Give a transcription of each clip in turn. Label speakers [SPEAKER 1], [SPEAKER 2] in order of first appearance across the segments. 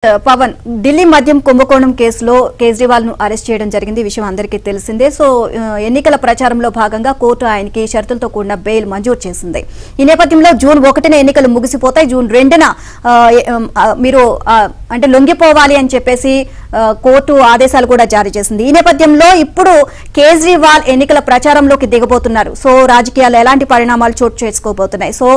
[SPEAKER 1] పవన్ ఢిల్లీ మద్యం కుంభకోణం కేసులో కేజ్రీవాల్ ను అరెస్ట్ చేయడం జరిగింది. ఈ విషయం అందరికీ తెలిసిందే. సో ఎన్నికల ప్రచారంలో భాగంగా కోర్టు ఆయనకి షరతులతో కూడిన బెయిల్ మంజూరు చేసింది. ఈ నేపథ్యంలో జూన్ 1న ఎన్నికలు ముగిసిపోతాయి. జూన్ 2న మీరు అంటే లొంగిపోవాలి అని చెప్పేసి కోర్టు ఆదేశాలు కూడా జారీ చేసింది. ఈ నేపథ్యంలో ఇప్పుడు కేజ్రీవాల్ ఎన్నికల ప్రచారంలోకి దిగబోతున్నారు. సో రాజకీయాలు ఎలాంటి పరిణామాలు చోటు చేసుకోబోతున్నాయి. సో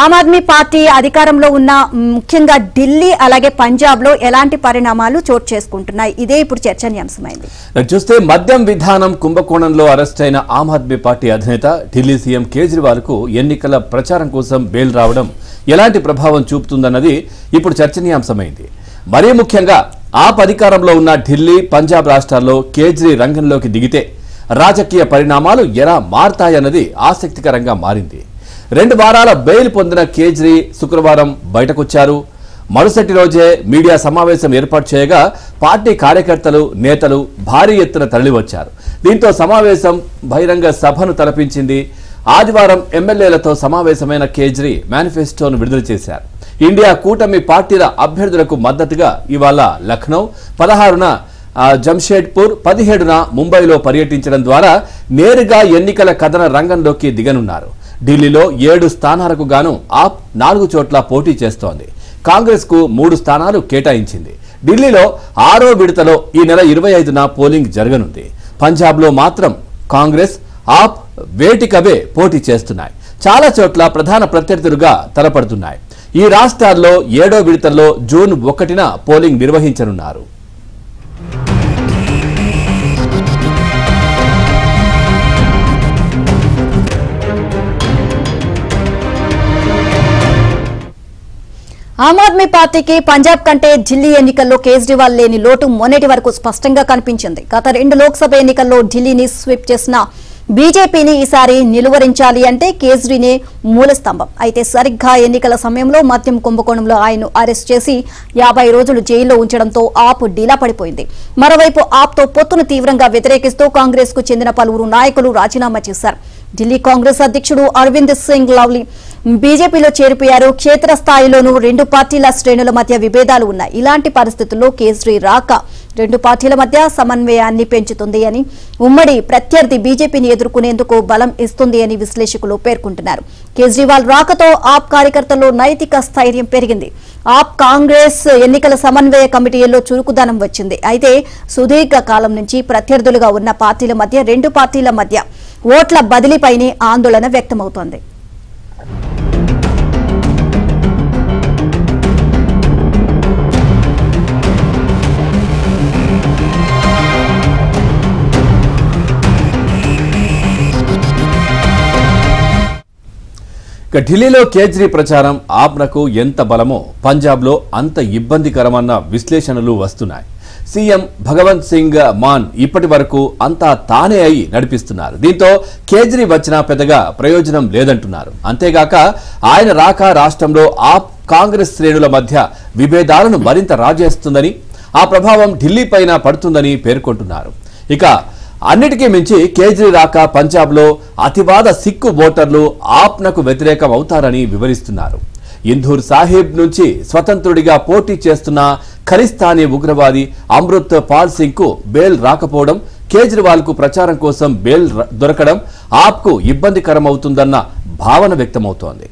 [SPEAKER 1] ఆమ్ ఆద్మీ పార్టీ అధికారంలో ఉన్న ముఖ్యంగా ఢిల్లీ అలాగే పంజాబ్ ఎలాంటి పరిణామాలు చోటు చేసుకుంటున్నాయి, ఇదే ఇప్పుడు చర్చనీయాంశమైంది.
[SPEAKER 2] చూస్తే మద్యం విధానం కుంభకోణంలో అరెస్ట్ అయిన ఆమ్ ఆద్మీ పార్టీ అధినేత ఢిల్లీ సీఎం కేజ్రీవాల్ కు ఎన్నికల ప్రచారం కోసం బెయిల్ రావడం ఎలాంటి ప్రభావం చూపుతుందన్నది ఇప్పుడు చర్చనీయాంశమైంది. మరీ ముఖ్యంగా ఆప్ అధికారంలో ఉన్న ఢిల్లీ పంజాబ్ రాష్ట్రాల్లో కేజ్రీ రంగంలోకి దిగితే రాజకీయ పరిణామాలు ఎలా మారతాయన్నది ఆసక్తికరంగా మారింది. 2 వారాల బెయిల్ పొందిన కేజ్రీ శుక్రవారం బయటకొచ్చారు. మరుసటి రోజే మీడియా సమావేశం ఏర్పాటు చేయగా పార్టీ కార్యకర్తలు నేతలు భారీ ఎత్తున తరలివచ్చారు. దీంతో సమావేశం బహిరంగ సభను తలపించింది. ఆదివారం ఎమ్మెల్యేలతో సమావేశమైన కేజ్రీ మేనిఫెస్టోను విడుదల చేశారు. ఇండియా కూటమి పార్టీల అభ్యర్థులకు మద్దతుగా ఇవాళ లఖ్నౌ, 16న జంషేడ్పూర్, 17న ముంబైలో పర్యటించడం ద్వారా నేరుగా ఎన్నికల కథన రంగంలోకి దిగనున్నారు. ఢిల్లీలో 7 స్థానాలకు గాను ఆప్ 4 చోట్ల పోటీ చేస్తోంది. కాంగ్రెస్ కు 3 స్థానాలు కేటాయించింది. ఢిల్లీలో 6వ విడతలో ఈ నెల 25న పోలింగ్ జరగనుంది. పంజాబ్ లో మాత్రం కాంగ్రెస్ ఆప్ వేటికవే పోటీ చేస్తున్నాయి. చాలా చోట్ల ప్రధాన ప్రత్యర్థులుగా తలపడుతున్నాయి. ఈ రాష్ట్రాల్లో 7వ విడతల్లో జూన్ 1న పోలింగ్ నిర్వహించనున్నారు.
[SPEAKER 1] ఆమ్ ఆద్మీ పార్టీకి పంజాబ్ కంటే ఢిల్లీ ఎన్నికల్లో కేజ్రీవాల్ లేని లోటు మొన్నటి వరకు స్పష్టంగా కనిపించింది. గత 2 లోక్సభ ఎన్నికల్లో ఢిల్లీని స్వీప్ చేసిన బీజేపీని ఈసారి నిలువరించాలి అంటే కేజ్రీనే మూల స్తంభం. అయితే సరిగ్గా ఎన్నికల సమయంలో మద్యం కుంభకోణంలో ఆయన్ను అరెస్ట్ చేసి 50 రోజులు జైల్లో ఉంచడంతో ఆప్ డీలా పడిపోయింది. మరోవైపు ఆప్తో పొత్తును తీవ్రంగా వ్యతిరేకిస్తూ కాంగ్రెస్ కు చెందిన పలువురు నాయకులు రాజీనామా చేశారు. ఢిల్లీ కాంగ్రెస్ అధ్యక్షుడు అరవింద్ సింగ్ లవ్లీ బీజేపీలో చేరిపోయారు. క్షేత్రస్థాయిలోనూ 2 పార్టీల శ్రేణుల మధ్య విభేదాలు ఉన్నాయి. ఇలాంటి పరిస్థితుల్లో కేజ్రీ రాక 2 పార్టీల మధ్య సమన్వయాన్ని పెంచుతుంది అని, ఉమ్మడి ప్రత్యర్థి బీజేపీని ఎదుర్కొనేందుకు బలం ఇస్తుంది అని విశ్లేషకులు పేర్కొంటున్నారు. కేజ్రీవాల్ రాకతో ఆప్ కార్యకర్తల్లో నైతిక స్థైర్యం పెరిగింది. ఆప్ కాంగ్రెస్ ఎన్నికల సమన్వయ కమిటీల్లో చురుకుదనం వచ్చింది. అయితే సుదీర్ఘ కాలం నుంచి ప్రత్యర్థులుగా ఉన్న పార్టీల మధ్య 2 పార్టీల మధ్య ఓట్ల బదిలీపైనే ఆందోళన వ్యక్తమవుతోంది.
[SPEAKER 2] ఢిల్లీలో కేజ్రీ ప్రచారం ఆప్నకు ఎంత బలమో పంజాబ్లో అంత ఇబ్బందికరమన్న విశ్లేషణలు వస్తున్నాయి. సీఎం భగవంత్ సింగ్ మాన్ ఇప్పటి వరకు అంతా తానే అయి నడిపిస్తున్నారు. దీంతో కేజ్రీ వచ్చినా పెద్దగా ప్రయోజనం లేదంటున్నారు. అంతేగాక ఆయన రాక రాష్ట్రంలో ఆప్ కాంగ్రెస్ శ్రేణుల మధ్య విభేదాలను మరింత రాజేస్తుందని, ఆ ప్రభావం ఢిల్లీ పైన పడుతుందని పేర్కొంటున్నారు. ఇక అన్నిటికీ మించి కేజ్రీ రాక పంజాబ్లో అతివాద సిక్కు ఓటర్లు ఆప్నకు వ్యతిరేకం అవుతారని వివరిస్తున్నారు. ఇంధూర్ సాహిబ్ నుంచి స్వతంత్రుడిగా పోటీ చేస్తున్న ఖలిస్తానీ ఉగ్రవాది అమృత్ పాల్ సింగ్ కు బెయిల్ రాకపోవడం, కేజ్రీవాల్ కు ప్రచారం కోసం బెయిల్ దొరకడం ఆప్కు ఇబ్బందికరమవుతుందన్న భావన వ్యక్తమవుతోంది.